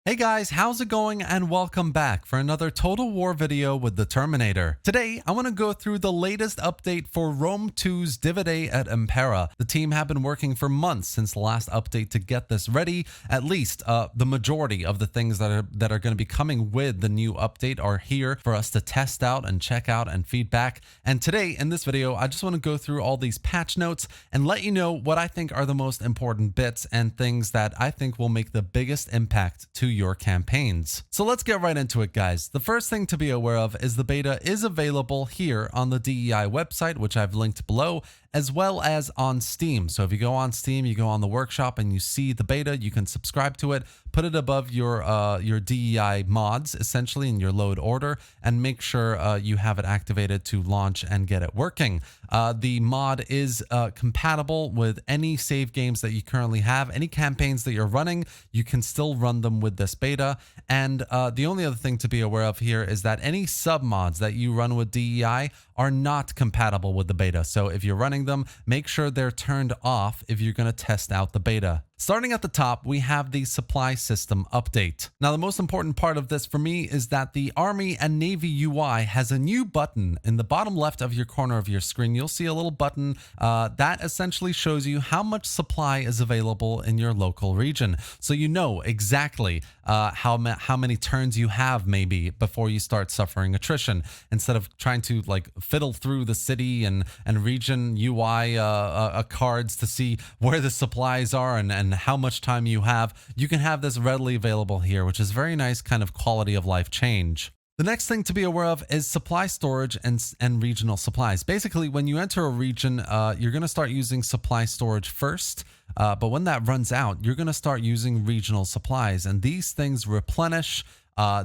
Hey guys, how's it going? And welcome back for another Total War video with the Terminator. Today, I want to go through the latest update for Rome 2's Divide et Impera. The team have been working for months since the last update to get this ready. At least the majority of the things that are going to be coming with the new update are here for us to test out and check out and feedback. And today in this video, I just want to go through all these patch notes and let you know what I think are the most important bits and things that I think will make the biggest impact to your campaigns. So let's get right into it, guys. The first thing to be aware of is the beta is available here on the DEI website, which I've linked below, as well as on Steam. So if you go on Steam, you go on the workshop and you see the beta, you can subscribe to it, put it above your DEI mods, essentially in your load order, and make sure you have it activated to launch and get it working. The mod is compatible with any save games that you currently have. Any campaigns that you're running, you can still run them with this beta. And the only other thing to be aware of here is that any sub mods that you run with DEI are not compatible with the beta. So if you're running them, make sure they're turned off if you're going to test out the beta. Starting at the top, we have the supply system update. Now, the most important part of this for me is that the Army and Navy UI has a new button in the bottom left of your corner of your screen. You'll see a little button that essentially shows you how much supply is available in your local region. So you know exactly how many turns you have maybe before you start suffering attrition, instead of trying to like fiddle through the city and region UI cards to see where the supplies are and how much time you have. You can have this readily available here, which is very nice kind of quality of life change. The next thing to be aware of is supply storage and regional supplies. Basically, when you enter a region, you're going to start using supply storage first. But when that runs out, you're going to start using regional supplies, and these things replenish.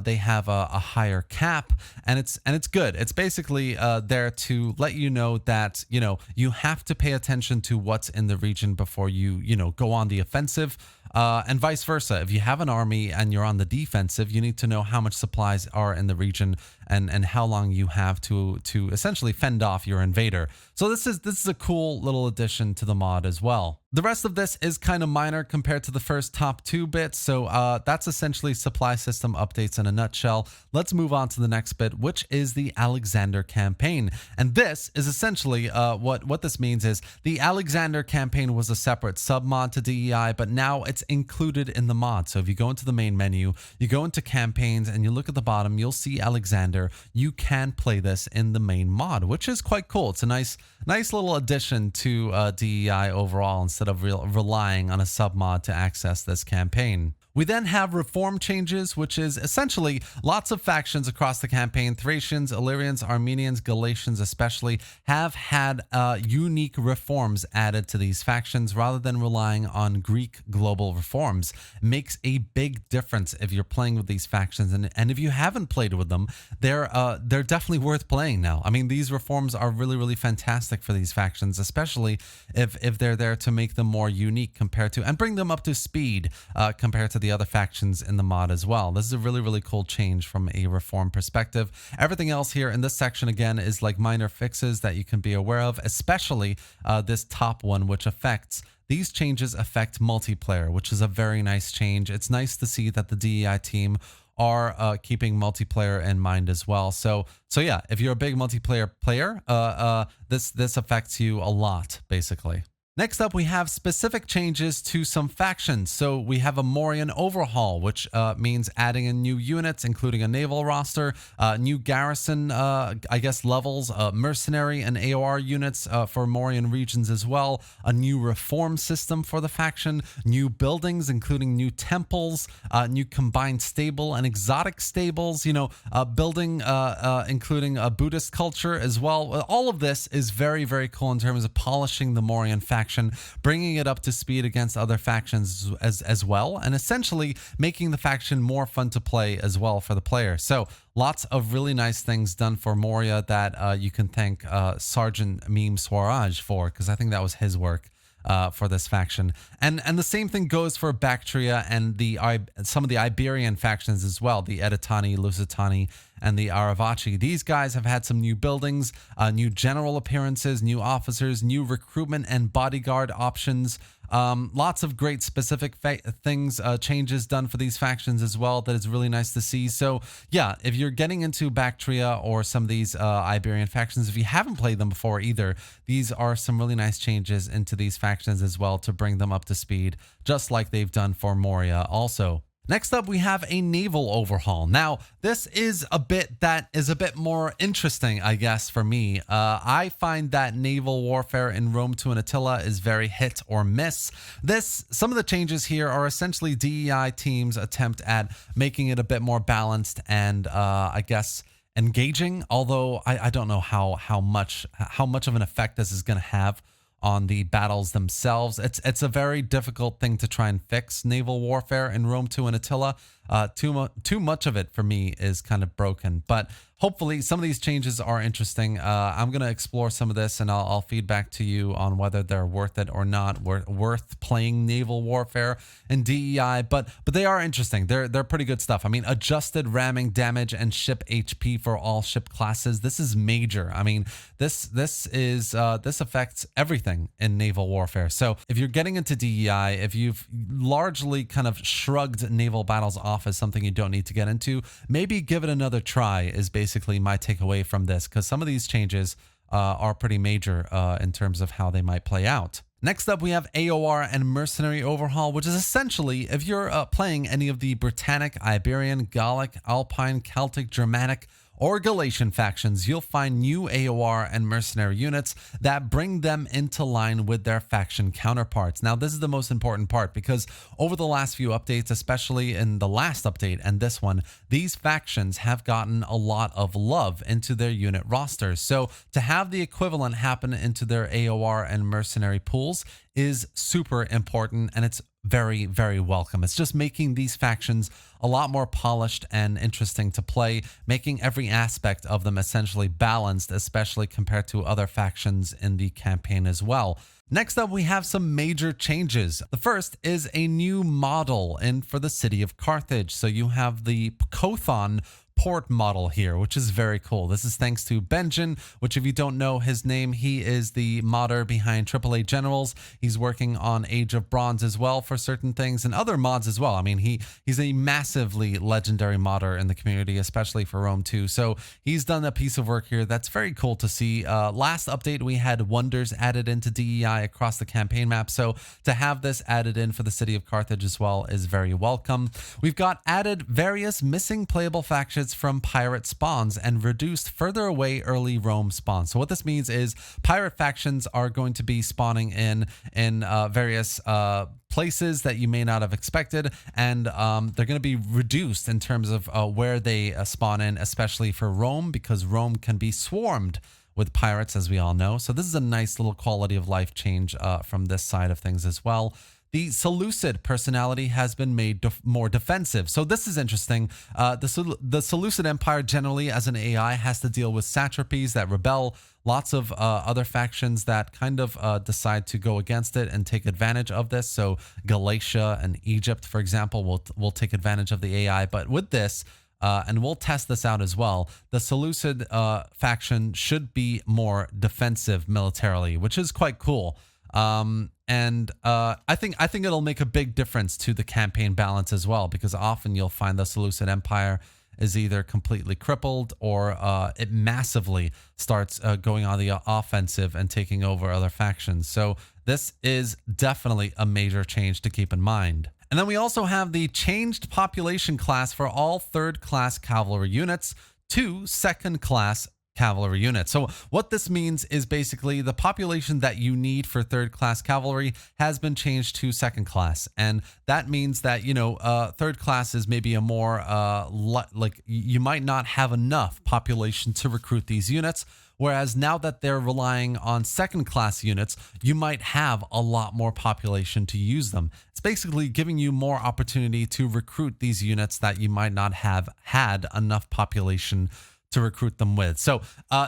They have a higher cap, and it's good. It's basically there to let you know that you have to pay attention to what's in the region before you go on the offensive, and vice versa. If you have an army and you're on the defensive, you need to know how much supplies are in the region and how long you have to essentially fend off your invader. So this is a cool little addition to the mod as well. The rest of this is kind of minor compared to the first top 2 bits, so that's essentially supply system updates in a nutshell. Let's move on to the next bit, which is the Alexander campaign. And this is essentially what this means is the Alexander campaign was a separate sub-mod to DEI, but now it's included in the mod. So if you go into the main menu, you go into campaigns, and you look at the bottom, you'll see Alexander. You can play this in the main mod, which is quite cool. It's a nice little addition to DEI overall, instead of relying on a sub-mod to access this campaign. We then have reform changes, which is essentially lots of factions across the campaign. Thracians, Illyrians, Armenians, Galatians especially have had unique reforms added to these factions rather than relying on Greek global reforms. Makes a big difference if you're playing with these factions, and if you haven't played with them, they're definitely worth playing now. I mean, these reforms are really fantastic for these factions, especially if they're there to make them more unique compared to, and bring them up to speed compared to the other factions in the mod as well. This is a really cool change from a reform perspective. Everything else here in this section again is like minor fixes that you can be aware of, especially this top one, which affects these changes affect multiplayer, which is a very nice change. It's nice to see that the DEI team are keeping multiplayer in mind as well. So yeah, if you're a big multiplayer player, this affects you a lot, basically. Next up, we have specific changes to some factions. So we have a Morian overhaul, which means adding in new units, including a naval roster, new garrison, I guess, levels, mercenary and AOR units for Morian regions as well, a new reform system for the faction, new buildings, including new temples, new combined stable and exotic stables, building, including a Buddhist culture as well. All of this is very cool in terms of polishing the Morian faction, bringing it up to speed against other factions as well, and essentially making the faction more fun to play as well for the player. So lots of really nice things done for Moria that you can thank Sergeant Meme Swaraj for, because I think that was his work for this faction. And the same thing goes for Bactria and some of the Iberian factions as well, the Editani, Lusitani, and the Aravachi. These guys have had some new buildings, new general appearances, new officers, new recruitment and bodyguard options. Lots of great specific things, changes done for these factions as well that is really nice to see. So yeah, if you're getting into Bactria or some of these Iberian factions, if you haven't played them before either, these are some really nice changes into these factions as well to bring them up to speed, just like they've done for Moria also. Next up, we have a naval overhaul. Now, this is a bit more interesting, I guess, for me. I find that naval warfare in Rome 2 and Attila is very hit or miss. Some of the changes here are essentially DEI teams' attempt at making it a bit more balanced and, I guess, engaging. Although I don't know how much of an effect this is going to have on the battles themselves. It's a very difficult thing to try and fix, naval warfare in Rome 2 and Attila. Too much of it for me is kind of broken, but hopefully some of these changes are interesting. I'm going to explore some of this and I'll feed back to you on whether they're worth it or not, worth playing naval warfare in DEI, but they are interesting. They're pretty good stuff. I mean, adjusted ramming damage and ship HP for all ship classes. This is major. I mean, this affects everything in naval warfare. So if you're getting into DEI, if you've largely kind of shrugged naval battles off as something you don't need to get into, maybe give it another try is basically my takeaway from this, because some of these changes are pretty major in terms of how they might play out. Next up, we have AOR and Mercenary Overhaul, which is essentially if you're playing any of the Britannic, Iberian, Gallic, Alpine, Celtic, Germanic, or Galatian factions, you'll find new AOR and mercenary units that bring them into line with their faction counterparts. Now, this is the most important part because over the last few updates, especially in the last update and this one, these factions have gotten a lot of love into their unit rosters. So to have the equivalent happen into their AOR and mercenary pools is super important, and it's very, very welcome. It's just making these factions a lot more polished and interesting to play, making every aspect of them essentially balanced, especially compared to other factions in the campaign as well. Next up, we have some major changes. The first is a new model in for the city of Carthage. So you have the Kothon port model here, which is very cool. This is thanks to Benjin, which if you don't know his name, he is the modder behind AAA Generals. He's working on Age of Bronze as well for certain things and other mods as well. I mean, he's a massively legendary modder in the community, especially for Rome 2. So he's done a piece of work here that's very cool to see. Last update, we had wonders added into DEI across the campaign map. So to have this added in for the city of Carthage as well is very welcome. We've got added various missing playable factions from pirate spawns and reduced further away early Rome spawns. So what this means is pirate factions are going to be spawning in various places that you may not have expected, and they're going to be reduced in terms of where they spawn in, especially for Rome, because Rome can be swarmed with pirates, as we all know. So this is a nice little quality of life change from this side of things as well. The Seleucid personality has been made more defensive. So this is interesting. The Seleucid Empire generally as an AI has to deal with satrapies that rebel, lots of other factions that kind of decide to go against it and take advantage of this. So Galatia and Egypt, for example, will take advantage of the AI. But with this, and we'll test this out as well, the Seleucid faction should be more defensive militarily, which is quite cool. I think it'll make a big difference to the campaign balance as well, because often you'll find the Seleucid Empire is either completely crippled or it massively starts going on the offensive and taking over other factions. So this is definitely a major change to keep in mind. And then we also have the changed population class for all third-class cavalry units to second-class cavalry units. So what this means is basically the population that you need for third class cavalry has been changed to second class. And that means that, you know, third class is maybe a more like you might not have enough population to recruit these units. Whereas now that they're relying on second class units, you might have a lot more population to use them. It's basically giving you more opportunity to recruit these units that you might not have had enough population to recruit them with. So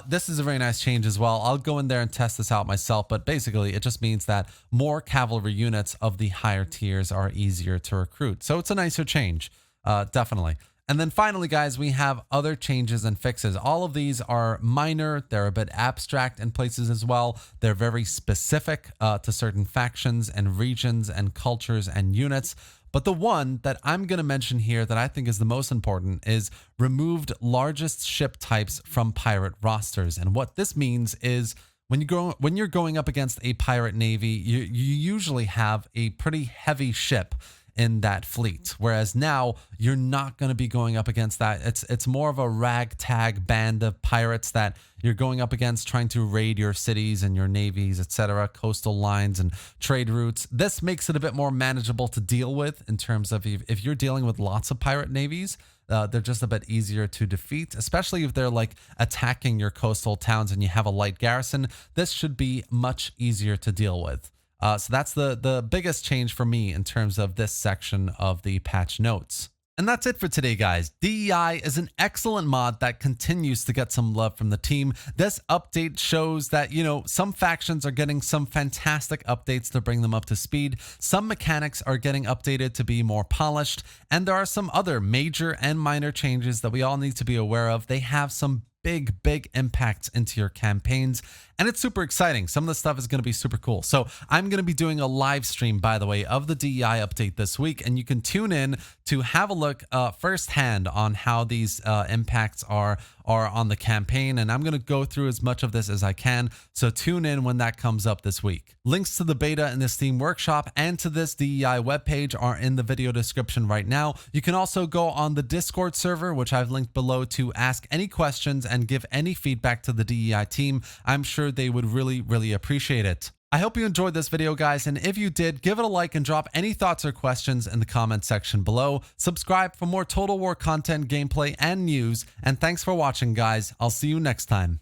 this is a very nice change as well. I'll go in there and test this out myself, but basically it just means that more cavalry units of the higher tiers are easier to recruit. So it's a nicer change, definitely. And then finally, guys, we have other changes and fixes. All of these are minor. They're a bit abstract in places as well. They're very specific to certain factions and regions and cultures and units. But the one that I'm going to mention here that I think is the most important is removed largest ship types from pirate rosters. And what this means is when you're going up against a pirate navy, you usually have a pretty heavy ship in that fleet, whereas now you're not going to be going up against that. It's more of a ragtag band of pirates that you're going up against, trying to raid your cities and your navies, etc., coastal lines and trade routes. This makes it a bit more manageable to deal with in terms of if you're dealing with lots of pirate navies. They're just a bit easier to defeat, especially if they're like attacking your coastal towns and you have a light garrison. This should be much easier to deal with. So that's the biggest change for me in terms of this section of the patch notes. And that's it for today, guys. DEI is an excellent mod that continues to get some love from the team. This update shows that, some factions are getting some fantastic updates to bring them up to speed. Some mechanics are getting updated to be more polished. And there are some other major and minor changes that we all need to be aware of. They have some big impacts into your campaigns, and it's super exciting. Some of the stuff is going to be super cool. So I'm going to be doing a live stream, by the way, of the DEI update this week, and you can tune in to have a look firsthand on how these impacts are on the campaign. And I'm going to go through as much of this as I can, so tune in when that comes up this week. Links to the beta and the Steam Workshop and to this DEI webpage are in the video description right now. You can also go on the Discord server, which I've linked below, to ask any questions and give any feedback to the DEI team. I'm sure they would really appreciate it. I hope you enjoyed this video, guys, and if you did, give it a like and drop any thoughts or questions in the comment section below. Subscribe for more Total War content, gameplay, and news, and thanks for watching, guys. I'll see you next time.